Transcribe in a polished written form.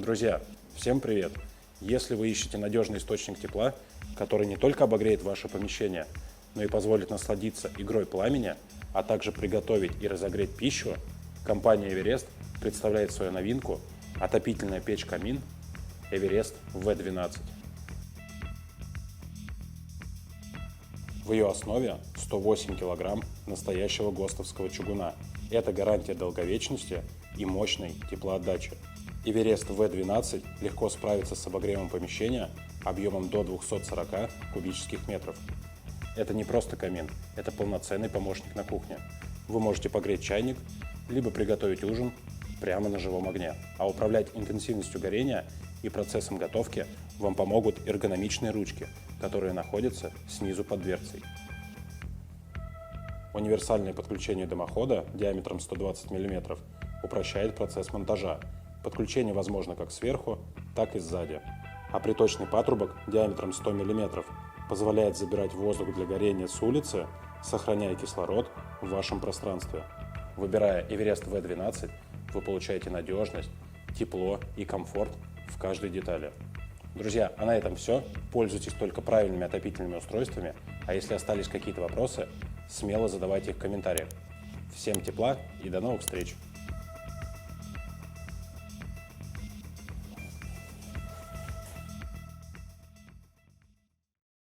Друзья, всем привет! Если вы ищете надежный источник тепла, который не только обогреет ваше помещение, но и позволит насладиться игрой пламени, а также приготовить и разогреть пищу, компания Everest представляет свою новинку – отопительная печь-камин Everest V12. В ее основе 108 кг настоящего ГОСТовского чугуна. Это гарантия долговечности и мощной теплоотдачи. Everest V12 легко справится с обогревом помещения объемом до 240 кубических метров. Это не просто камин, это полноценный помощник на кухне. Вы можете погреть чайник, либо приготовить ужин прямо на живом огне. А управлять интенсивностью горения и процессом готовки вам помогут эргономичные ручки, которые находятся снизу под дверцей. Универсальное подключение дымохода диаметром 120 мм упрощает процесс монтажа. Подключение возможно как сверху, так и сзади. А приточный патрубок диаметром 100 мм позволяет забирать воздух для горения с улицы, сохраняя кислород в вашем пространстве. Выбирая Everest V12, вы получаете надежность, тепло и комфорт в каждой детали. Друзья, а на этом все. Пользуйтесь только правильными отопительными устройствами, а если остались какие-то вопросы, смело задавайте их в комментариях. Всем тепла и до новых встреч!